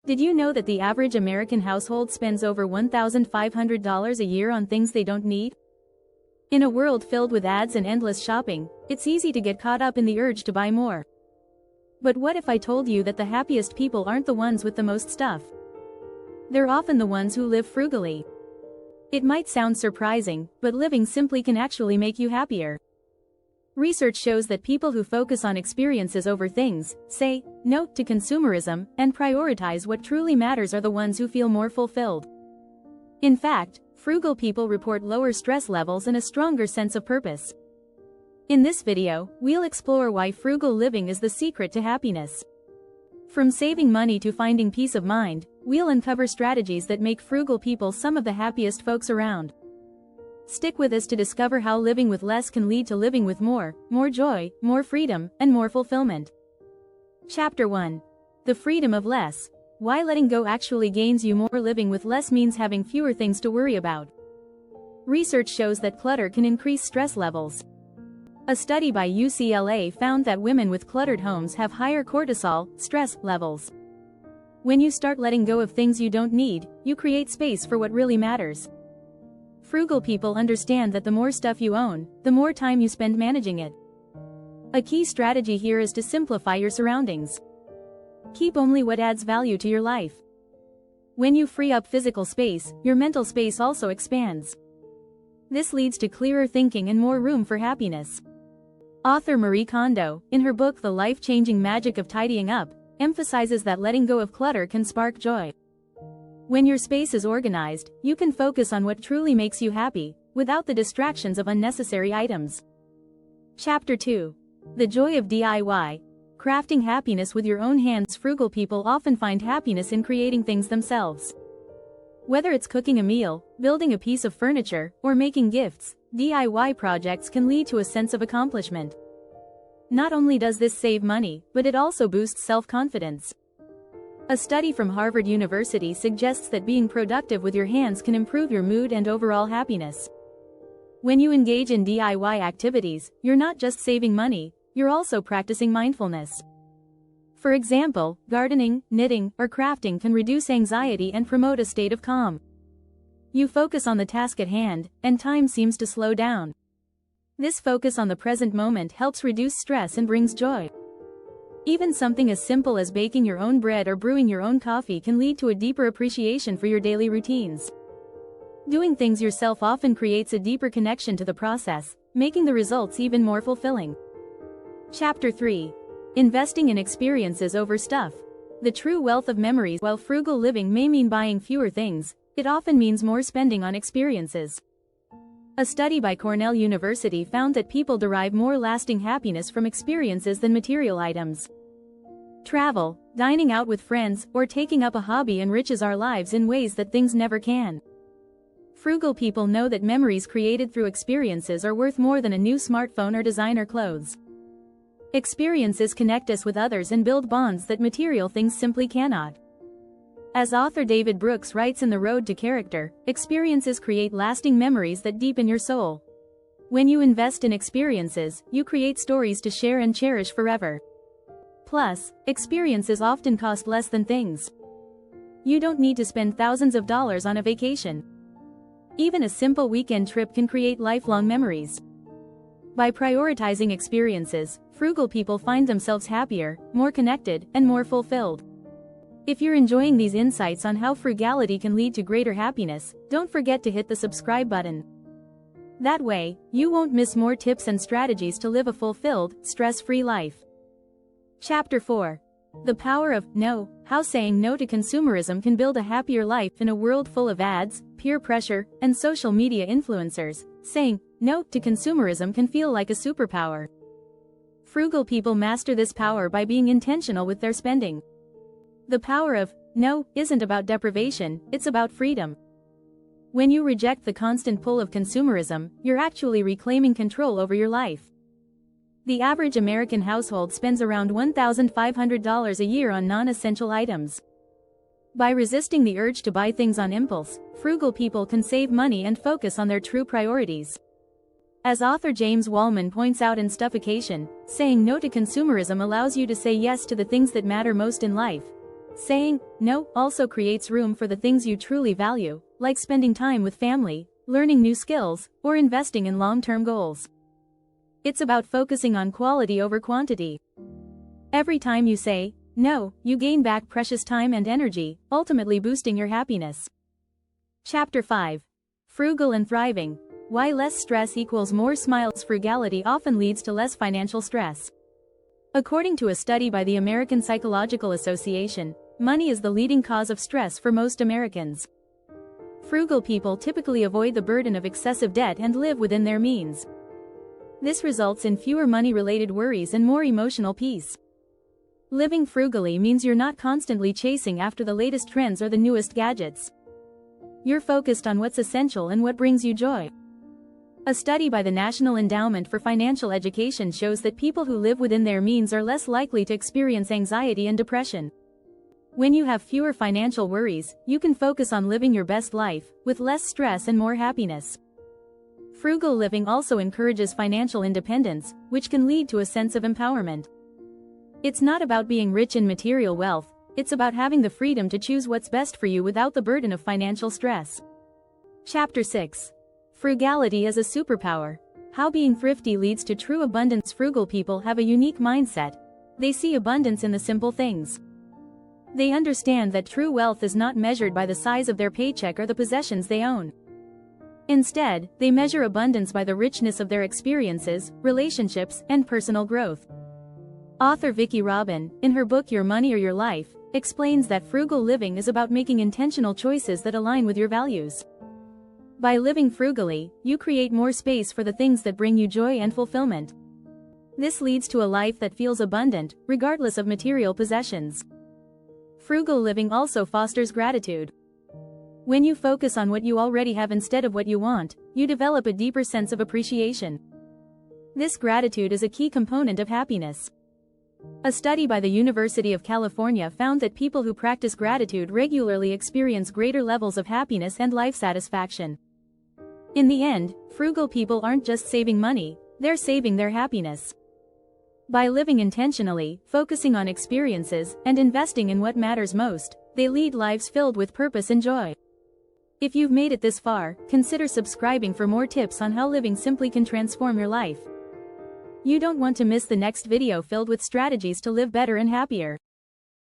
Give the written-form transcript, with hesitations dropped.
Did you know that the average American household spends over $1,500 a year on things they don't need? In a world filled with ads and endless shopping, it's easy to get caught up in the urge to buy more. But what if I told you that the happiest people aren't the ones with the most stuff? They're often the ones who live frugally. It might sound surprising, but living simply can actually make you happier. Research shows that people who focus on experiences over things, say no to consumerism, and prioritize what truly matters are the ones who feel more fulfilled. In fact, frugal people report lower stress levels and a stronger sense of purpose. In this video, we'll explore why frugal living is the secret to happiness. From saving money to finding peace of mind, we'll uncover strategies that make frugal people some of the happiest folks around. Stick with us to discover how living with less can lead to living with more joy, more freedom, and more fulfillment. Chapter 1. The Freedom of Less. Why letting go actually gains you more. Living with less means having fewer things to worry about. Research shows that clutter can increase stress levels. A study by UCLA found that women with cluttered homes have higher cortisol, stress, levels. When you start letting go of things you don't need, you create space for what really matters. Frugal people understand that the more stuff you own, the more time you spend managing it. A key strategy here is to simplify your surroundings. Keep only what adds value to your life. When you free up physical space, your mental space also expands. This leads to clearer thinking and more room for happiness. Author Marie Kondo, in her book The Life-Changing Magic of Tidying Up, emphasizes that letting go of clutter can spark joy. When your space is organized, you can focus on what truly makes you happy, without the distractions of unnecessary items. Chapter 2. The Joy of DIY. Crafting happiness with your own hands. Frugal people often find happiness in creating things themselves. Whether it's cooking a meal, building a piece of furniture, or making gifts, DIY projects can lead to a sense of accomplishment. Not only does this save money, but it also boosts self-confidence. A study from Harvard University suggests that being productive with your hands can improve your mood and overall happiness. When you engage in DIY activities, you're not just saving money, you're also practicing mindfulness. For example, gardening, knitting, or crafting can reduce anxiety and promote a state of calm. You focus on the task at hand, and time seems to slow down. This focus on the present moment helps reduce stress and brings joy. Even something as simple as baking your own bread or brewing your own coffee can lead to a deeper appreciation for your daily routines. Doing things yourself often creates a deeper connection to the process, making the results even more fulfilling. Chapter 3. Investing in experiences over stuff. The true wealth of memories. While frugal living may mean buying fewer things, it often means more spending on experiences. A study by Cornell University found that people derive more lasting happiness from experiences than material items. Travel, dining out with friends, or taking up a hobby enriches our lives in ways that things never can. Frugal people know that memories created through experiences are worth more than a new smartphone or designer clothes. Experiences connect us with others and build bonds that material things simply cannot. As author David Brooks writes in The Road to Character, experiences create lasting memories that deepen your soul. When you invest in experiences, you create stories to share and cherish forever. Plus, experiences often cost less than things. You don't need to spend thousands of dollars on a vacation. Even a simple weekend trip can create lifelong memories. By prioritizing experiences, frugal people find themselves happier, more connected, and more fulfilled. If you're enjoying these insights on how frugality can lead to greater happiness, don't forget to hit the subscribe button. That way, you won't miss more tips and strategies to live a fulfilled, stress-free life. Chapter 4. The Power of No. How saying no to consumerism can build a happier life. In a world full of ads, peer pressure, and social media influencers, saying no to consumerism can feel like a superpower. Frugal people master this power by being intentional with their spending. The power of no isn't about deprivation, it's about freedom. When you reject the constant pull of consumerism, you're actually reclaiming control over your life. The average American household spends around $1,500 a year on non-essential items. By resisting the urge to buy things on impulse, frugal people can save money and focus on their true priorities. As author James Wallman points out in Stuffication, saying no to consumerism allows you to say yes to the things that matter most in life. Saying no also creates room for the things you truly value, like spending time with family, learning new skills, or investing in long-term goals. It's about focusing on quality over quantity. Every time you say no, you gain back precious time and energy, ultimately boosting your happiness. Chapter 5. Frugal and Thriving. Why less stress equals more smiles. Frugality often leads to less financial stress. According to a study by the American Psychological Association, money is the leading cause of stress for most Americans. Frugal people typically avoid the burden of excessive debt and live within their means. This results in fewer money-related worries and more emotional peace. Living frugally means you're not constantly chasing after the latest trends or the newest gadgets. You're focused on what's essential and what brings you joy. A study by the National Endowment for Financial Education shows that people who live within their means are less likely to experience anxiety and depression. When you have fewer financial worries, you can focus on living your best life, with less stress and more happiness. Frugal living also encourages financial independence, which can lead to a sense of empowerment. It's not about being rich in material wealth, it's about having the freedom to choose what's best for you without the burden of financial stress. Chapter 6. Frugality as a superpower. How being thrifty leads to true abundance. Frugal people have a unique mindset. They see abundance in the simple things. They understand that true wealth is not measured by the size of their paycheck or the possessions they own. Instead, they measure abundance by the richness of their experiences, relationships, and personal growth. Author Vicki Robin, in her book Your Money or Your Life, explains that frugal living is about making intentional choices that align with your values. By living frugally, you create more space for the things that bring you joy and fulfillment. This leads to a life that feels abundant, regardless of material possessions. Frugal living also fosters gratitude. When you focus on what you already have instead of what you want, you develop a deeper sense of appreciation. This gratitude is a key component of happiness. A study by the University of California found that people who practice gratitude regularly experience greater levels of happiness and life satisfaction. In the end, frugal people aren't just saving money, they're saving their happiness. By living intentionally, focusing on experiences, and investing in what matters most, they lead lives filled with purpose and joy. If you've made it this far, consider subscribing for more tips on how living simply can transform your life. You don't want to miss the next video filled with strategies to live better and happier.